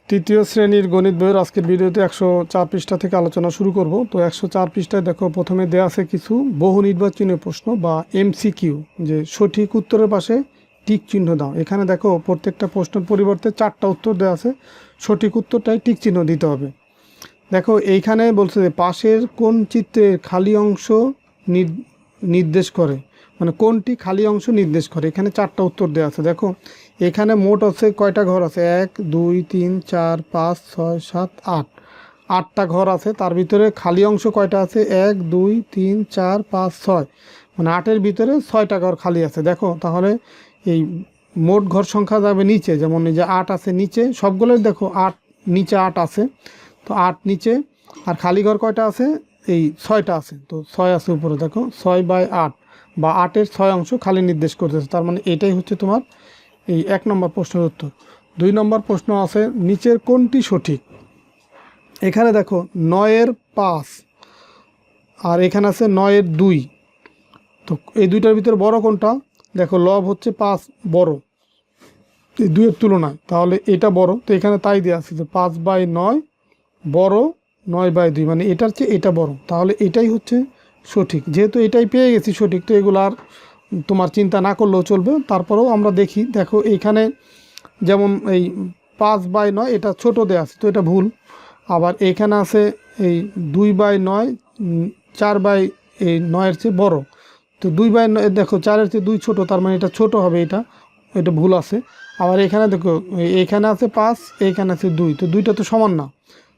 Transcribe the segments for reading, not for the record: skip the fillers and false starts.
তৃতীয় শ্রেণীর গণিত বইয়ের আজকের ভিডিওতে 104 পৃষ্ঠা থেকে আলোচনা শুরু করব। তো 104 পৃষ্ঠায় দেখো প্রথমে দেয়া আছে কিছু বহু নির্বাচনীয় প্রশ্ন বা এমসিকিউ, যে সঠিক উত্তরের পাশে টিক চিহ্ন দাও। এখানে দেখো প্রত্যেকটা প্রশ্নের পরিবর্তে 4টা উত্তর দেওয়া আছে, সঠিক উত্তরটাই টিক চিহ্ন দিতে হবে। দেখো এইখানে বলছে যে পাশের কোন চিত্রের খালি অংশ নির্দেশ করে, মানে কোনটি খালি অংশ নির্দেশ করে। এখানে 4টা উত্তর দেওয়া আছে। দেখো এখানে মোট আছে কয়টা ঘর আছে, 1 2 3 4 5 6 7 8, 8টা ঘর আছে। তার ভিতরে খালি অংশ কয়টা আছে, 1 2 3 4 5 6, মানে 8-এর ভিতরে 6টা ঘর খালি আছে। দেখো তাহলে এই মোট ঘর সংখ্যা যাবে নিচে, যেমন এই যে 8 আছে নিচে সবগুলোই, দেখো 8 নিচে 8 আছে, তো 8 নিচে, আর খালি ঘর কয়টা আছে, এই 6টা আছে, তো 6 আছে উপরে। দেখো 6/8 বা 8-এর 6 অংশ খালি নির্দেশ করতেছে। তার মানে এটাই হচ্ছে তোমার এই 1 নম্বর প্রশ্নের উত্তর। 2 নম্বর প্রশ্ন আছে নিচের কোনটি সঠিক। এখানে দেখো 9-এর 5 আর এখানে আছে 9-এর 2, তো এই দুইটার ভিতরে বড় কোনটা, দেখো লব হচ্ছে 5 বড় এই 2-এর তুলনায়, তাহলে এটা বড়। তো এখানে তাই দেওয়া আছে যে 5/9 বড় 9/2, মানে এটার চেয়ে এটা বড়, তাহলে এটাই হচ্ছে সঠিক। যেহেতু এটাই পেয়ে গেছি সঠিক, তো এগুলো আর তোমার চিন্তা না করলেও চলবে। তারপরেও আমরা দেখি, দেখো এইখানে যেমন এই 5/9 এটা ছোট দেওয়া আছে, তো এটা ভুল। আবার এইখানে আছে এই 2/9 4/9-এর চেয়ে বড়, তো 2/9 দেখো 4-এর চেয়ে 2 ছোট, তার মানে এটা ছোট হবে, এটা ভুল আছে। আবার এখানে দেখো এইখানে আছে 5, এইখানে আছে 2, তো দুইটা তো সমান না।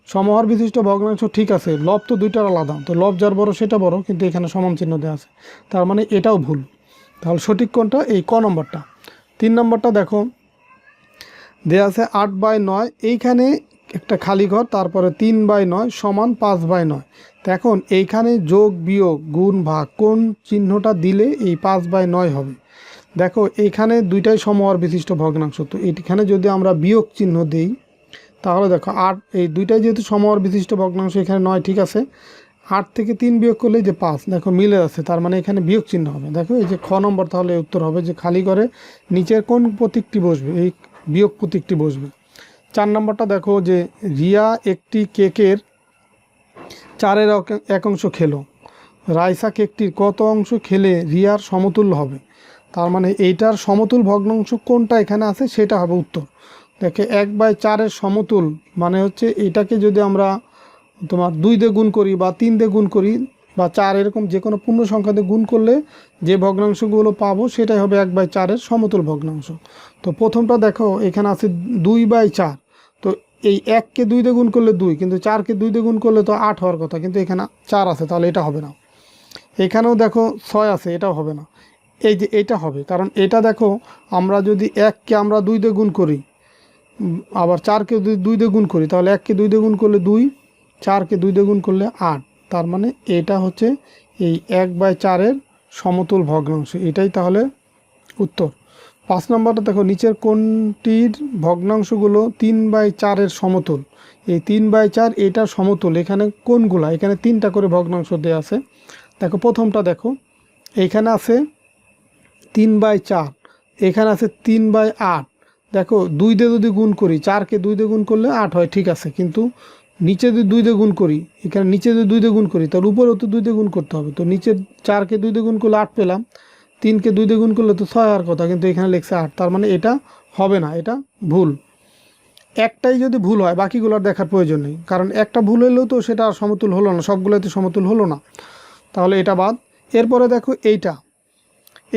সমহর বিশিষ্ট ভগ্নাংশ ঠিক আছে, লব তো দুইটার আলাদা, তো লব যার বড় সেটা বড়, কিন্তু এখানে সমান চিহ্ন দেওয়া আছে, তার মানে এটাও ভুল। তাহলে সঠিক কোনটা, এই ক নম্বরটা। 3 নম্বরটা দেখো দেওয়া আছে 8/9, এইখানে একটা খালি ঘর, তারপরে 3/9 সমান 5/9। তো এখন এইখানে যোগ বিয়োগ গুণ ভাগ কোন চিহ্নটা দিলে এই 5/9 হবে। দেখো এইখানে দুইটাই সমহর বিশিষ্ট ভগ্নাংশ, তো এইখানে যদি আমরা বিয়োগ চিহ্ন দিই, তাহলে দেখো 8, এই দুইটাই যেহেতু সমহর বিশিষ্ট ভগ্নাংশ, এখানে 9 ঠিক আছে, 8 থেকে 3 বিয়োগ করলে যে 5, দেখো মিলে আছে, তার মানে এখানে বিয়োগ চিহ্ন হবে। দেখো এই যে খ নম্বর, তাহলে উত্তর হবে যে খালি করে নিচের কোন প্রতীকটি বসবে, এই বিয়োগ প্রতীকটি বসবে। 4 নম্বরটা দেখো যে রিয়া একটি কেকের 4-এর 1 অংশ খেলো, রাইসা কেকটির কত অংশ খেলে রিয়ার সমতুল্য হবে। তার মানে এইটার সমতুল ভগ্নাংশ কোনটা এখানে আছে সেটা হবে উত্তর। দেখে 1/4-এর সমতুল মানে হচ্ছে এটাকে যদি আমরা তোমার 2 দিয়ে গুণ করি বা 3 দিয়ে গুণ করি বা 4, এরকম যে কোনো পূর্ণ সংখ্যা দিয়ে গুণ করলে যে ভগ্নাংশগুলো পাবো সেটাই হবে 1/4-এর সমতুল ভগ্নাংশ। তো প্রথমটা দেখো এখানে আছে 2/4, তো এই 1-কে 2 দিয়ে গুণ করলে 2, কিন্তু 4-কে 2 দিয়ে গুণ করলে তো 8 হওয়ার কথা, কিন্তু এখানে 4 আছে, তাহলে এটা হবে না। এখানেও দেখো 6 আছে, এটাও হবে না। এই যে এটা হবে, কারণ এটা দেখো আমরা যদি 1-কে আমরা 2 দিয়ে গুণ করি, আবার 4-কে 2 দিয়ে গুণ করি, তাহলে 1-কে 2 দিয়ে গুণ করলে 2, 4-কে 2 দিয়ে গুণ করলে 8, তার মানে এটা হচ্ছে এই 1/4-এর সমতুল ভগ্নাংশ, এটাই তাহলে উত্তর। 5 নম্বরটা দেখো নিচের কোনটির ভগ্নাংশগুলো 3/4-এর সমতুল। এই 3/4 এটার সমতুল, এখানে কোনগুলা, এখানে 3টা করে ভগ্নাংশ দেওয়া আছে। দেখো প্রথমটা দেখো এইখানে আছে 3/4, এখানে আছে 3/8। দেখো 2 দিয়ে যদি গুণ করি, 4-কে 2 দিয়ে গুণ করলে 8 হয়, ঠিক আছে, কিন্তু নিচে যদি 2 দিয়ে গুণ করি, এখানে নিচে যদি 2 দিয়ে গুণ করি, তার উপরেও তো 2 দিয়ে গুণ করতে হবে। তো নিচে 4-কে 2 দিয়ে গুণ করলে 8 পেলাম, 3-কে 2 দিয়ে গুণ করলে তো 6 হওয়ার কথা, কিন্তু এখানে লেখছে 8, তার মানে এটা হবে না, এটা ভুল। একটাই যদি ভুল হয় বাকিগুলোর দেখার প্রয়োজন নেই, কারণ একটা ভুল হলেও তো সেটা আর সমতুল হলো না, সবগুলোতে সমতুল হলো না, তাহলে এটা বাদ। এরপরে দেখো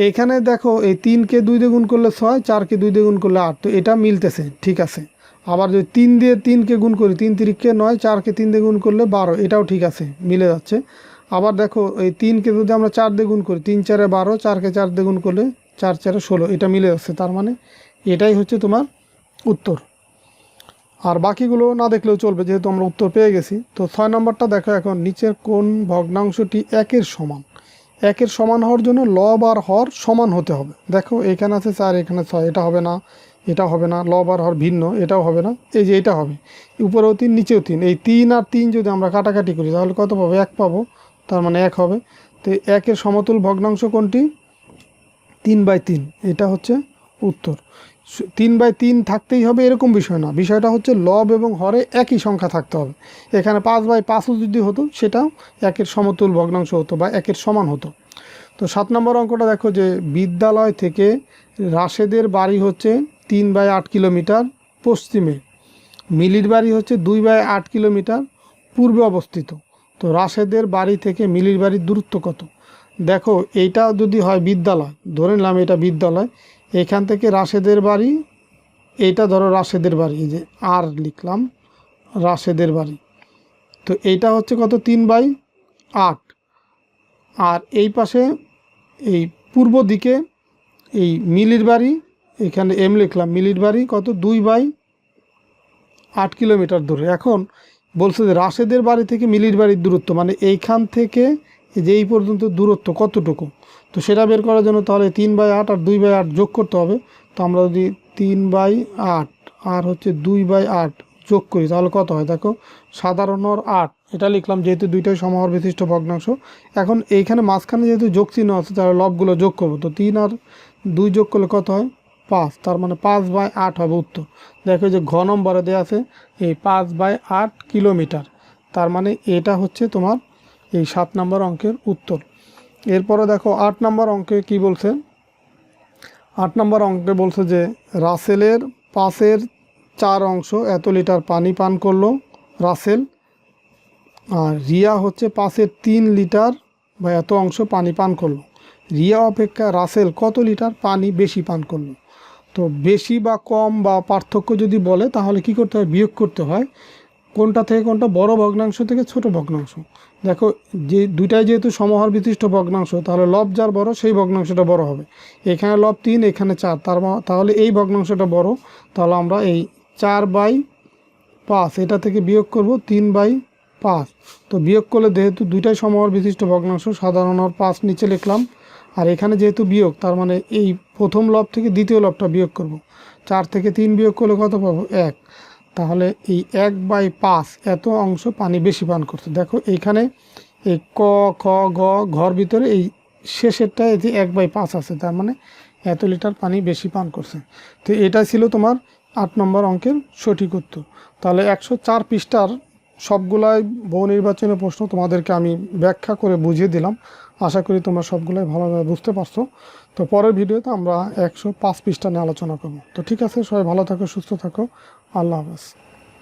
এইখানে দেখো এই 3-কে 2 দিয়ে গুণ করলে 6, 4-কে 2 দিয়ে গুণ করলে 8, তো এটা মিলতেছে, ঠিক আছে। আবার যদি 3 দিয়ে 3-কে গুণ করি, 3-3-কে 9, 4-কে 3 দিয়ে গুণ করলে 12, এটাও ঠিক আছে, মিলে যাচ্ছে। আবার দেখো এই 3-কে যদি আমরা 4 দিয়ে গুণ করি, 3-4-এ 12, 4-কে 4 দিয়ে গুণ করলে 4-4-এ 16, এটা মিলে যাচ্ছে, তার মানে এটাই হচ্ছে তোমার উত্তর। আর বাকিগুলো না দেখলেও চলবে, যেহেতু আমরা উত্তর পেয়ে গেছি। তো 6 নম্বরটা দেখো এখন নিচের কোন ভগ্নাংশটি 1-এর সমান। 1-এর সমান হওয়ার জন্য লব আর হর সমান হতে হবে। দেখো এখানে আছে 4, এখানে 6, এটা হবে না, এটা হবে না, লব আর হর ভিন্ন, এটাও হবে না। এই যে এটা হবে, উপরেও 3 নিচেও 3, এই 3 আর 3 যদি আমরা কাটাকাটি করি তাহলে কত পাবো, 1 পাবো, তার মানে 1 হবে। তো 1-এর সমতুল ভগ্নাংশ কোনটি, 3/3, এটা হচ্ছে উত্তর। 3/3 থাকতেই হবে এরকম বিষয় না, বিষয়টা হচ্ছে লব এবং হরে একই সংখ্যা থাকতে হবে। এখানে 5/5ও যদি হতো সেটাও একের সমতুল ভগ্নাংশ হতো বা একের সমান হতো। তো 7 নম্বর অঙ্কটা দেখো যে বিদ্যালয় থেকে রাশেদের বাড়ি হচ্ছে 3/8 কিলোমিটার পশ্চিমে, মিলির বাড়ি হচ্ছে 2/8 কিলোমিটার পূর্বে অবস্থিত। তো রাশেদের বাড়ি থেকে মিলির বাড়ির দূরত্ব কত? দেখো এইটা যদি হয় বিদ্যালয়, ধরে নিলাম এটা বিদ্যালয়, এখান থেকে রাশেদের বাড়ি, এইটা ধরো রাশেদের বাড়ি, এই যে আর লিখলাম রাশেদের বাড়ি, তো এইটা হচ্ছে কত 3/8। আর এই পাশে এই পূর্ব দিকে এই মিলির বাড়ি, এখানে এম লিখলাম, মিলির বাড়ি কত 2/8 কিলোমিটার দূরে। এখন বলছে যে রাশেদের বাড়ি থেকে মিলির বাড়ির দূরত্ব, মানে এইখান থেকে যে এই পর্যন্ত দূরত্ব কতটুকু, তো সেটা বের করার জন্য তাহলে 3/8 আর 2/8 যোগ করতে হবে। তো আমরা যদি 3/8 আর হচ্ছে 2/8 যোগ করি তাহলে কত হয় দেখো, সাধারণ হর 8, এটা লিখলাম যেহেতু দুইটাই সমহর বিশিষ্ট ভগ্নাংশ। এখন এইখানে মাঝখানে যেহেতু যোগ চিহ্ন আছে তাহলে লবগুলো যোগ করবো, তো 3 আর 2 যোগ করলে কত হয় 5, তার মানে 5/8 হবে উত্তর। দেখো যে ঘ নম্বরে দেওয়া আছে এই 5/8 কিলোমিটার, তার মানে এটা হচ্ছে তোমার এই 7 নম্বর অঙ্কের উত্তর। এরপরে দেখো 8 নম্বর অঙ্কে কি বলছে, 8 নম্বর অঙ্কে বলছে যে রাসেলের পাশের 4 অংশ এত লিটার পানি পান করলো রাসেল, আর রিয়া হচ্ছে পাশের 3 লিটার বা এত অংশ পানি পান করলো। রিয়া অপেক্ষা রাসেল কত লিটার পানি বেশি পান করলো? তো বেশি বা কম বা পার্থক্য যদি বলে তাহলে কি করতে হয়, বিয়োগ করতে হয় কোনটা থেকে কোনটা, বড় ভগ্নাংশ থেকে ছোট ভগ্নাংশ। দেখো যে দুইটাই যেহেতু সমহর বিশিষ্ট ভগ্নাংশ তাহলে লব যার বড় সেই ভগ্নাংশটা বড় হবে। এখানে লব 3, এখানে 4, তাহলে এই ভগ্নাংশটা বড়, তাহলে আমরা এই 4/5 এটা থেকে বিয়োগ করব 3/5। তো বিয়োগ করলে যেহেতু দুইটাই সমহর বিশিষ্ট ভগ্নাংশ, সাধারণ হর 5 নিচে লিখলাম, আর এখানে যেহেতু বিয়োগ তার মানে এই প্রথম লব থেকে দ্বিতীয় লবটা বিয়োগ করব। 4 থেকে 3 বিয়োগ করলে কত পাবো 1, তাহলে এই 1/5 এত অংশ পানি বেশি পান করছে। দেখো এইখানে এই ক খ গ ঘর ভিতরে এই শেষেরটা এই যে 1/5 আছে, তার মানে এত লিটার পানি বেশি পান করছে। তো এটা ছিল তোমার 8 নম্বর অঙ্কের সঠিক উত্তর। তাহলে 104 পৃষ্ঠার সবগুলাই বহু নির্বাচনী প্রশ্ন তোমাদেরকে আমি ব্যাখ্যা করে বুঝিয়ে দিলাম, আশা করি তোমরা সবগুলাই ভালোভাবে বুঝতে পারছো। তো পরের ভিডিওতে আমরা 105 পৃষ্ঠা নিয়ে আলোচনা করব। তো ঠিক আছে, সবাই ভালো থাকো, সুস্থ থাকো, আল্লাহ হাফেজ।